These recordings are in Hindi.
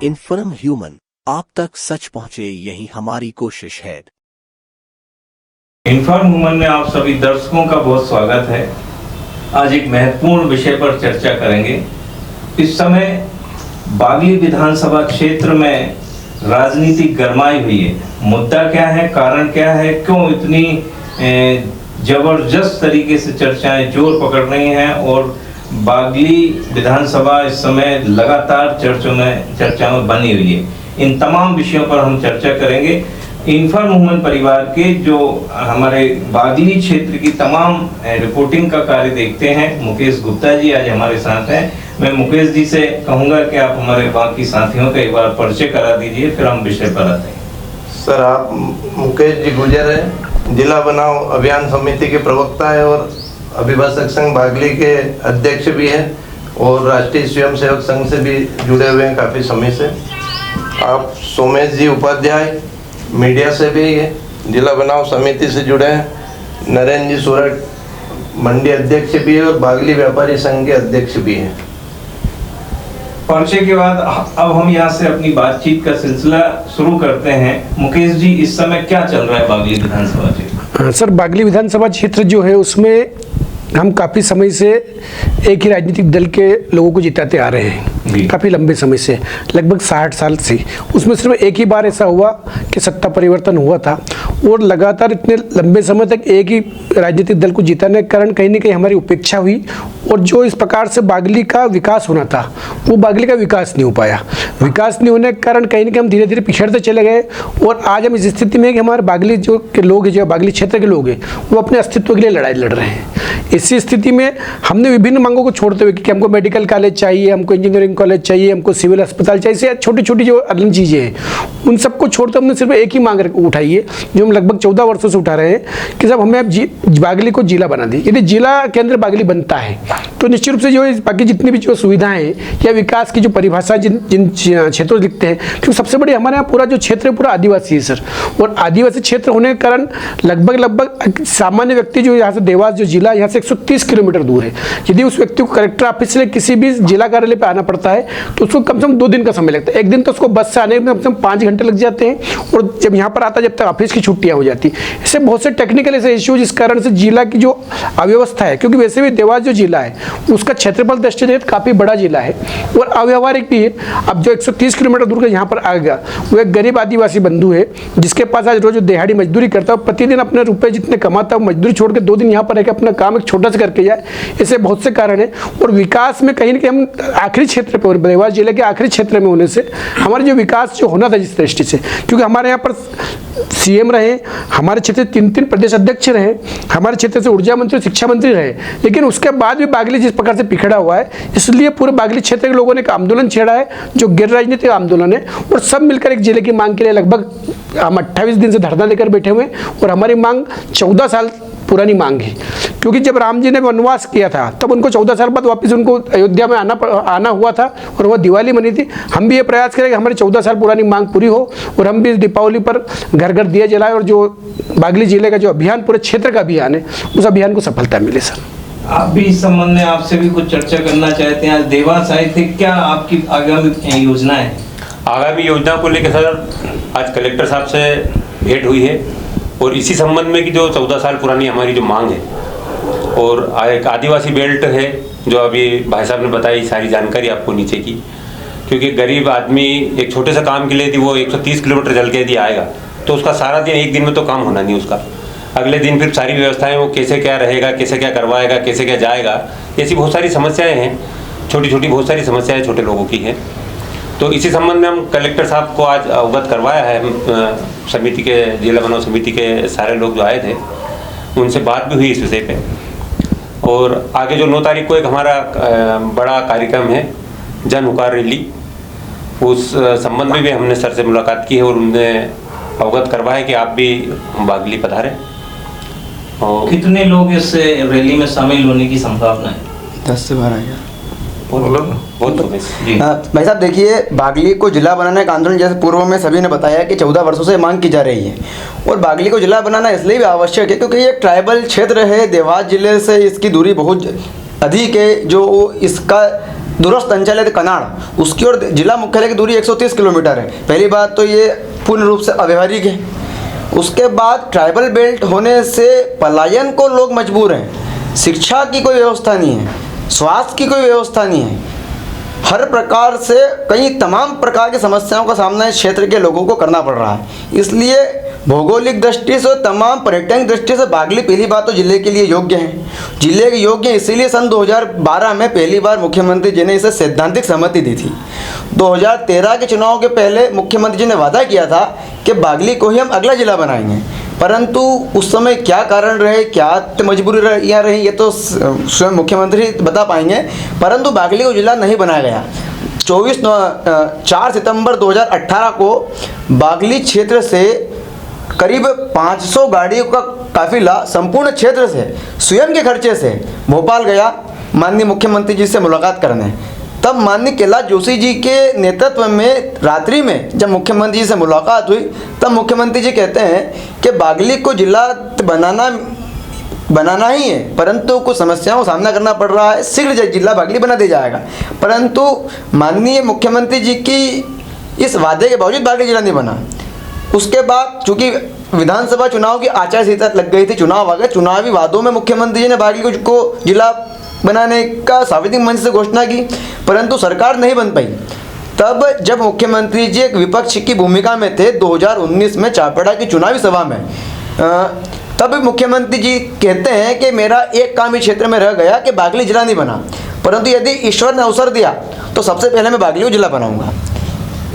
इन्फॉर्म ह्यूमन, आप तक सच पहुंचे, यही हमारी कोशिश है। इन्फॉर्म ह्यूमन में आप सभी दर्शकों का बहुत स्वागत है। आज एक महत्वपूर्ण विषय पर चर्चा करेंगे। इस समय बागली विधानसभा क्षेत्र में राजनीति गरमाई हुई है। मुद्दा क्या है, कारण क्या है, क्यों इतनी जबरदस्त तरीके से चर्चाएं जोर पकड़ रही हैं और बागली विधानसभा इस समय लगातार चर्चा में बनी हुई है। इन तमाम विषयों पर हम चर्चा करेंगे। इन्फॉर्म ह्यूमन परिवार के जो हमारे बागली क्षेत्र की तमाम रिपोर्टिंग का कार्य देखते हैं, मुकेश गुप्ता जी आज हमारे साथ हैं। मैं मुकेश जी से कहूंगा कि आप हमारे बाकी साथियों का एक बार परिचय करा दीजिए, फिर हम विषय पर आते हैं। सर, आप मुकेश जी गुजर है, जिला बनाओ अभियान समिति के प्रवक्ता है और अभिभाषक संघ बागली के अध्यक्ष भी हैं और राष्ट्रीय स्वयंसेवक संघ से भी जुड़े हुए हैं काफ़ी समय से। आप सोमेश जी उपाध्याय मीडिया से भी जिला बनाओ समिति से जुड़े हैं। नरेंद्र जी सूरत मंडी अध्यक्ष भी है और बागली व्यापारी संघ के अध्यक्ष भी हैं। परिचय के बाद अब हम यहाँ से अपनी बातचीत का सिलसिला शुरू करते हैं। मुकेश जी, इस समय क्या चल रहा है बागली विधानसभा क्षेत्र? सर, बागली विधानसभा क्षेत्र जो है उसमें हम काफ़ी समय से एक ही राजनीतिक दल के लोगों को जिताते आ रहे हैं, काफ़ी लंबे समय से, लगभग 60 साल से। उसमें सिर्फ एक ही बार ऐसा हुआ कि सत्ता परिवर्तन हुआ था और लगातार इतने लंबे समय तक एक ही राजनीतिक दल को जिताने के कारण कहीं ना कहीं हमारी उपेक्षा हुई और जो इस प्रकार से बागली का विकास होना था वो बागली का विकास नहीं हो पाया। विकास नहीं होने के कारण कहीं ना कहीं हम धीरे धीरे पिछड़ते चले गए और आज हम इस स्थिति में कि हमारे बागली जो के लोग हैं, जो बागली क्षेत्र के लोग हैं, वो अपने अस्तित्व के लिए लड़ाई लड़ रहे हैं। इसी स्थिति में हमने विभिन्न मांगों को छोड़ते हुए कि हमको मेडिकल कॉलेज चाहिए, हमको इंजीनियरिंग कॉलेज चाहिए, हमको सिविल अस्पताल चाहिए, छोटी छोटी जो अन्य चीज़ें हैं उन सबको छोड़ते हमने सिर्फ एक ही मांग उठाई है जो हम लगभग 14 वर्षों से उठा रहे हैं कि साहब हमें अब बागली को जिला बना दी। यदि जिला केंद्र बागली बनता है तो निश्चित रूप से जो बाकी जितनी भी जो सुविधाएं या विकास की जो परिभाषा जिन क्षेत्रों लिखते हैं, क्योंकि सबसे बड़ी हमारे यहाँ पूरा जो क्षेत्र है पूरा आदिवासी है सर, और आदिवासी क्षेत्र होने के कारण लगभग सामान्य व्यक्ति जो यहाँ से देवास जो जिला यहाँ से 130 किलोमीटर दूर है। यदि उस व्यक्ति को कलेक्टर ऑफिस से किसी भी जिला कार्यालय पर आना पड़ता है तो उसको कम से कम 2 दिन का समय लगता है। एक दिन तो उसको बस से आने में कम से कम 5 घंटे लग जाते हैं और जब यहाँ पर आता है जब तक ऑफिस की छुट्टियाँ हो जाती है। इससे बहुत से टेक्निकल ऐसे इश्यू जिस कारण से जिला की जो अव्यवस्था है, क्योंकि वैसे भी देवास जो जिला है उसका क्षेत्रफल दृष्टि से काफ़ी बड़ा जिला है और अव्यवहारिक भी है। अब जो 130 किलोमीटर दूर का यहाँ पर आएगा वो एक गरीब आदिवासी बंधु है जिसके पास आज रोज दिहाड़ी मजदूरी करता है, प्रतिदिन अपने रुपये जितने कमाता है मजदूरी छोड़ के 2 दिन यहाँ पर रहकर अपना काम एक छोटा सा करके जाए। ऐसे बहुत से कारण है और विकास में कहीं ना कहीं हम आखिरी क्षेत्र पर, देवास जिले के आखिरी क्षेत्र में होने से हमारे जो विकास जो होना था जिस दृष्टि से, क्योंकि हमारे यहाँ पर सीएम रहे, हमारे क्षेत्र से 3 प्रदेश अध्यक्ष रहे, हमारे क्षेत्र से ऊर्जा मंत्री, शिक्षा मंत्री रहे, लेकिन उसके बाद भी बागली जिस प्रकार से पिछड़ा हुआ है, इसलिए पूरे बागली क्षेत्र के लोगों ने एक आंदोलन छेड़ा है जो गैर राजनीतिक आंदोलन है और सब मिलकर एक जिले की मांग के लिए लगभग हम 28 दिन से धरना देकर बैठे हुए और हमारी मांग 14 साल पुरानी मांग है। क्योंकि जब राम जी ने वनवास किया था तब उनको 14 साल बाद वापस उनको अयोध्या में आना हुआ था और वह दिवाली मनी थी। हम भी ये प्रयास करें कि हमारी 14 साल पुरानी मांग पूरी हो और हम भी दीपावली पर घर घर दिए जलाएं और जो बागली जिले का जो अभियान पूरे क्षेत्र का अभियान है उस अभियान को सफलता मिले। सर, आप भी इस संबंध में आपसे भी कुछ चर्चा करना चाहते हैं। आज देवास आए थे, क्या आपकी आगामी योजना है? आगामी योजना को लेकर सर आज कलेक्टर साहब से भेंट हुई है और इसी संबंध में कि जो 14 साल पुरानी हमारी जो मांग है और एक आदिवासी बेल्ट है जो अभी भाई साहब ने बताई सारी जानकारी आपको नीचे की, क्योंकि गरीब आदमी एक छोटे से काम के लिए यदि वो 130 किलोमीटर चल के यदि आएगा तो उसका सारा दिन एक दिन में तो काम होना नहीं, उसका अगले दिन फिर सारी व्यवस्थाएं वो कैसे क्या रहेगा, कैसे क्या करवाएगा, कैसे क्या जाएगा, ऐसी बहुत सारी समस्याएँ हैं, छोटी छोटी बहुत सारी समस्याएँ छोटे लोगों की हैं। तो इसी संबंध में हम कलेक्टर साहब को आज अवगत करवाया है। समिति के जिला बनाओ समिति के सारे लोग जो आए थे उनसे बात भी हुई इस विषय पे और आगे जो 9 तारीख को एक हमारा बड़ा कार्यक्रम है जन हुकार रैली, उस संबंध में भी हमने सर से मुलाकात की है और उनने अवगत करवाया कि आप भी बागली पधारें। और कितने लोग इस रैली में शामिल होने की संभावना है? 10 से 12,000। बहुत भाई साहब देखिए, बागली को जिला बनाने का आंदोलन जैसे पूर्व में सभी ने बताया कि 14 वर्षों से मांग की जा रही है और बागली को जिला बनाना इसलिए भी आवश्यक है क्योंकि ये एक ट्राइबल क्षेत्र है। देवास जिले से इसकी दूरी बहुत अधिक है, जो इसका दूरस्थ अंचल है कनाड़, उसकी और जिला मुख्यालय की दूरी 130 किलोमीटर है। पहली बात तो ये पूर्ण रूप से अव्यवहारिक है। उसके बाद ट्राइबल बेल्ट होने से पलायन को लोग मजबूर हैं, शिक्षा की कोई व्यवस्था नहीं है, स्वास्थ्य की कोई व्यवस्था नहीं है, हर प्रकार से कई तमाम प्रकार की समस्याओं का सामना इस क्षेत्र के लोगों को करना पड़ रहा है। इसलिए भौगोलिक दृष्टि से, तमाम पर्यटन दृष्टि से बागली पहली बात तो जिले के लिए योग्य है। जिले के योग्य इसीलिए सन 2012 में पहली बार मुख्यमंत्री जी ने इसे सैद्धांतिक सहमति दी थी। 2013 के चुनाव के पहले मुख्यमंत्री जी ने वादा किया था कि बागली को ही हम अगला जिला बनाएंगे, परंतु उस समय क्या कारण रहे, क्या मजबूरी रही, ये तो स्वयं मुख्यमंत्री बता पाएंगे, परंतु बागली को जिला नहीं बनाया गया। 4 सितंबर 2018 को बागली क्षेत्र से करीब 500 गाड़ियों का काफिला संपूर्ण क्षेत्र से स्वयं के खर्चे से भोपाल गया माननीय मुख्यमंत्री जी से मुलाकात करने। तब माननीय कैलाश जोशी जी के नेतृत्व में रात्रि में जब मुख्यमंत्री जी से मुलाकात हुई, तब मुख्यमंत्री जी कहते हैं कि बागली को जिला बनाना ही है, परंतु कुछ समस्याओं का सामना करना पड़ रहा है, शीघ्र जिला बागली बना दिया जाएगा। परंतु माननीय मुख्यमंत्री जी की इस वादे के बावजूद बागली जिला नहीं बना। उसके बाद चूंकि विधानसभा चुनाव की आचार संहिता लग गई थी, चुनाव आ गए, चुनावी वादों में मुख्यमंत्री जी ने बागली को जिला बनाने का सार्वजनिक मंच से घोषणा की, परंतु सरकार नहीं बन पाई। तब जब मुख्यमंत्री जी एक विपक्ष की भूमिका में थे 2019 में चापेड़ा की चुनावी सभा में, तब मुख्यमंत्री जी कहते हैं कि मेरा एक काम इस क्षेत्र में रह गया कि बागली जिला नहीं बना, परंतु यदि ईश्वर ने अवसर दिया तो सबसे पहले मैं बागली को जिला बनाऊंगा।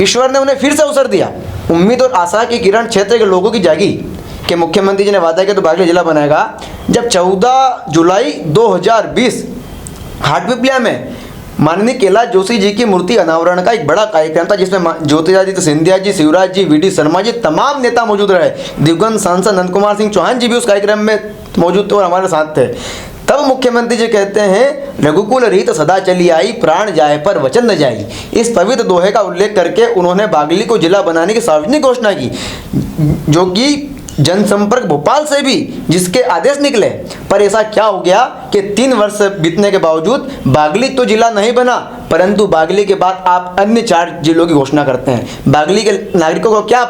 ईश्वर ने उन्हें फिर से अवसर दिया, उम्मीद और आशा की किरण क्षेत्र के लोगों की जागी कि मुख्यमंत्री जी ने वादा किया तो बागली जिला बनाएगा। जब 14 जुलाई 2020 हाटपिपलिया में माननीय कैलाश जोशी जी की मूर्ति अनावरण का एक बड़ा कार्यक्रम था, जिसमें ज्योतिरादित्य सिंधिया जी, शिवराज जी, वी.डी. शर्मा जी, तमाम नेता मौजूद रहे। दिवंगत सांसद नंद कुमार सिंह चौहान जी भी उस कार्यक्रम में मौजूद थे और हमारे साथ थे। तब मुख्यमंत्री जी कहते हैं, रघुकुल रीत सदा चली आई, प्राण जाए पर वचन न जाई। इस पवित्र दोहे का उल्लेख करके उन्होंने बागली को जिला बनाने की सार्वजनिक घोषणा की, जो कि जनसंपर्क भोपाल से भी जिसके आदेश निकले। पर ऐसा क्या हो गया कि 3 वर्ष बीतने के बावजूद बागली तो जिला नहीं बना, परंतु बागली के बाद आप अन्य 4 जिलों की घोषणा करते हैं। बागली के नागरिकों को क्या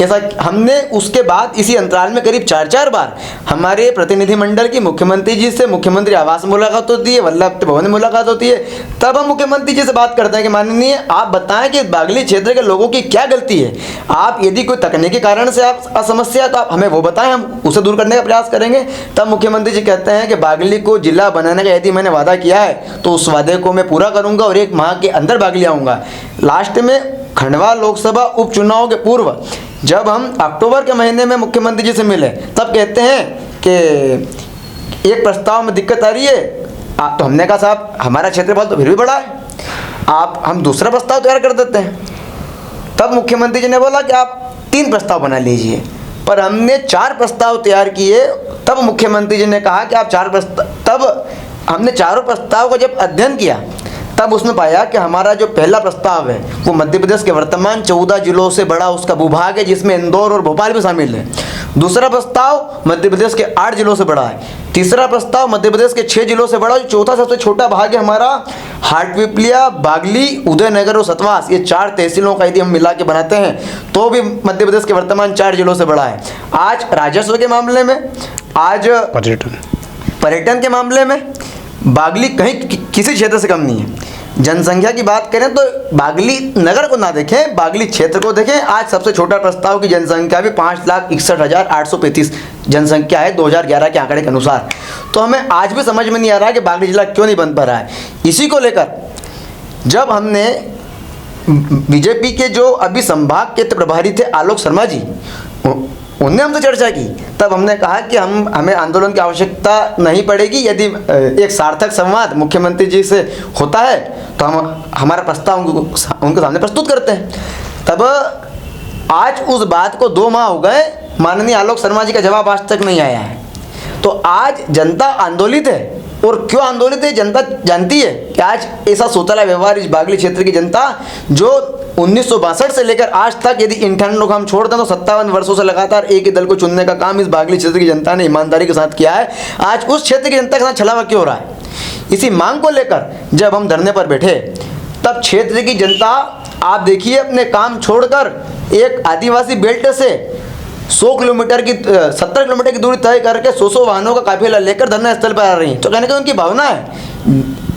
ऐसा, हमने उसके बाद इसी अंतराल में करीब 4 बार हमारे प्रतिनिधिमंडल की मुख्यमंत्री जी से मुख्यमंत्री आवास में मुलाकात होती है, वल्लभ भवन में मुलाकात होती है। तब हम मुख्यमंत्री जी से बात करते हैं कि माननीय आप बताएं कि बागली क्षेत्र के लोगों की क्या गलती है। आप यदि कोई तकनीकी कारण से आप असमस्या तो आप हमें वो बताएं, हम उसे दूर करने का प्रयास करेंगे। तब मुख्यमंत्री जी कहते हैं कि बागली को जिला बनाने का यदि मैंने वादा किया है तो उस वादे को मैं पूरा करूंगा और 1 माह के अंदर बागली आऊँगा। लास्ट में खंडवा लोकसभा उपचुनाव के पूर्व जब हम अक्टूबर के महीने में मुख्यमंत्री जी से मिले, तब कहते हैं कि एक प्रस्ताव में दिक्कत आ रही है। तो हमने कहा साहब हमारा क्षेत्रफल तो फिर भी बड़ा है, हम दूसरा प्रस्ताव तैयार कर देते हैं। तब मुख्यमंत्री जी ने बोला कि आप 3 प्रस्ताव बना लीजिए, पर हमने 4 प्रस्ताव तैयार किए। तब मुख्यमंत्री जी ने कहा कि आप 4 प्रस्ताव, तब हमने चारों प्रस्ताव का जब अध्ययन किया तब उसमें पाया कि हमारा जो पहला प्रस्ताव है वो मध्य प्रदेश के वर्तमान 14 जिलों से बड़ा उसका भूभाग है, जिसमें इंदौर और भोपाल भी शामिल है। दूसरा प्रस्ताव मध्य प्रदेश के 8 जिलों से बड़ा है। तीसरा प्रस्ताव मध्य प्रदेश के 6 जिलों से बड़ा। चौथा सबसे छोटा भाग है हमारा हाटपिपलिया, बागली, उदयनगर और सतवास। ये 4 तहसीलों का यदि हम मिला के बनाते हैं तो भी मध्य प्रदेश के वर्तमान 4 जिलों से बड़ा है। आज राजस्व के मामले में, आज पर्यटन के मामले में बागली कहीं किसी क्षेत्र से कम नहीं है। जनसंख्या की बात करें तो बागली नगर को ना देखें, बागली क्षेत्र को देखें। आज सबसे छोटा प्रस्ताव की जनसंख्या भी 5,61,835 जनसंख्या है 2011 के आंकड़े के अनुसार। तो हमें आज भी समझ में नहीं आ रहा कि बागली जिला क्यों नहीं बन पा रहा है। इसी को लेकर जब हमने बीजेपी के जो अभी संभाग के प्रभारी थे आलोक शर्मा जी, उनने हमसे चर्चा की, तब हमने कहा कि हमें आंदोलन की आवश्यकता नहीं पड़ेगी। यदि एक सार्थक संवाद मुख्यमंत्री जी से होता है तो हम हमारा प्रस्ताव उनके सामने प्रस्तुत करते हैं। तब आज उस बात को 2 माह हो गए, माननीय आलोक शर्मा जी का जवाब आज तक नहीं आया है। तो आज जनता आंदोलित है, और क्यों आंदोलित है जनता जानती है कि आज ऐसा सोतला व्यवहार इस बागली क्षेत्र की जनता जो 1962 से लेकर आज तक, यदि 58 लोग हम छोड़ दें तो 57 वर्षों से लगातार एक ही दल को चुनने का काम इस बागली क्षेत्र की जनता ने ईमानदारी के साथ किया है। आज उस क्षेत्र की जनता के साथ छलावा क्यों हो रहा है? इसी मांग को लेकर जब हम धरने पर बैठे तब क्षेत्र की जनता, आप देखिए, अपने काम छोड़कर एक आदिवासी बेल्ट से 100 किलोमीटर की 70 किलोमीटर की दूरी तय करके 100 वाहनों का काफिला लेकर धरना स्थल पर आ रही हैं। तो कहने का उनकी भावना है।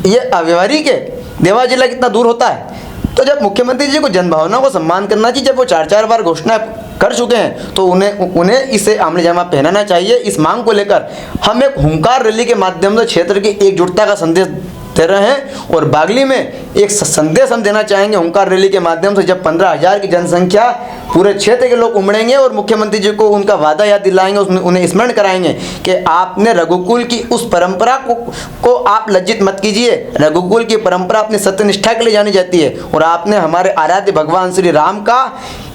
ये अव्यवहारिक है। देवास जिला कितना दूर होता है। तो जब मुख्यमंत्री जी को जनभावना को सम्मान करना चाहिए, जब वो 4-4 बार घोषणा कर चुके हैं, तो उन्हें इसे आमने जामा पहनाना चाहिए। इस मांग को लेकर हम एक हुंकार रैली के माध्यम से क्षेत्र की एकजुटता का संदेश दे रहे हैं और बागली में एक संदेश हम देना चाहेंगे हुंकार रैली के माध्यम से। जब 15,000 की जनसंख्या पूरे क्षेत्र के लोग उमड़ेंगे और मुख्यमंत्री जी को उनका वादा याद दिलाएंगे, उन्हें स्मरण कराएंगे कि आपने रघुकुल की उस परंपरा को आप लज्जित मत कीजिए। रघुकुल की परंपरा अपनी सत्यनिष्ठा के लिए जानी जाती है और आपने हमारे आराध्य भगवान श्री राम का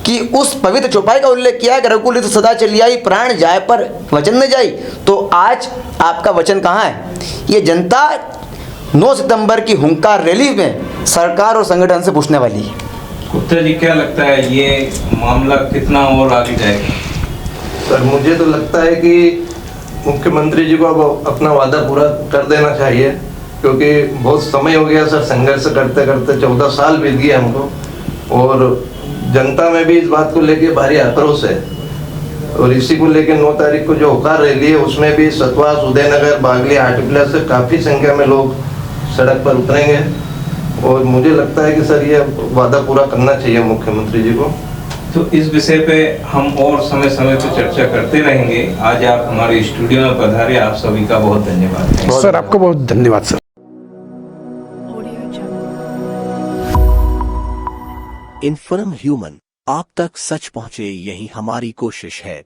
कि उस पवित्र चौपाई का उल्लेख किया है कि रघुकुल तो सदा चली आई, प्राण जाए पर वचन न जाई। तो आज आपका वचन कहाँ है? ये जनता 9 सितंबर की हुंकार रैली में सरकार और संगठन से पूछने वाली है। गुप्ता जी, क्या लगता है ये मामला कितना और आगे जाएगा? सर, मुझे तो लगता है कि मुख्यमंत्री जी को अब अपना वादा पूरा कर देना चाहिए, क्योंकि बहुत समय हो गया सर संघर्ष करते करते। 14 साल बीत गए हमको और जनता में भी इस बात को लेके भारी आक्रोश है। और इसी को लेके 9 तारीख को जो हुंकार रैली है उसमें भी सतवास, उदयनगर, बागली, हाटीपिला से काफ़ी संख्या में लोग सड़क पर उतरेंगे और मुझे लगता है कि सर ये वादा पूरा करना चाहिए मुख्यमंत्री जी को। तो इस विषय पे हम और समय समय पर चर्चा करते रहेंगे। आज आप हमारे स्टूडियो में पधारे, आप सभी का बहुत धन्यवाद। सर, आपको बहुत धन्यवाद सर। इन्फॉर्म ह्यूमन, आप तक सच पहुंचे, यही हमारी कोशिश है।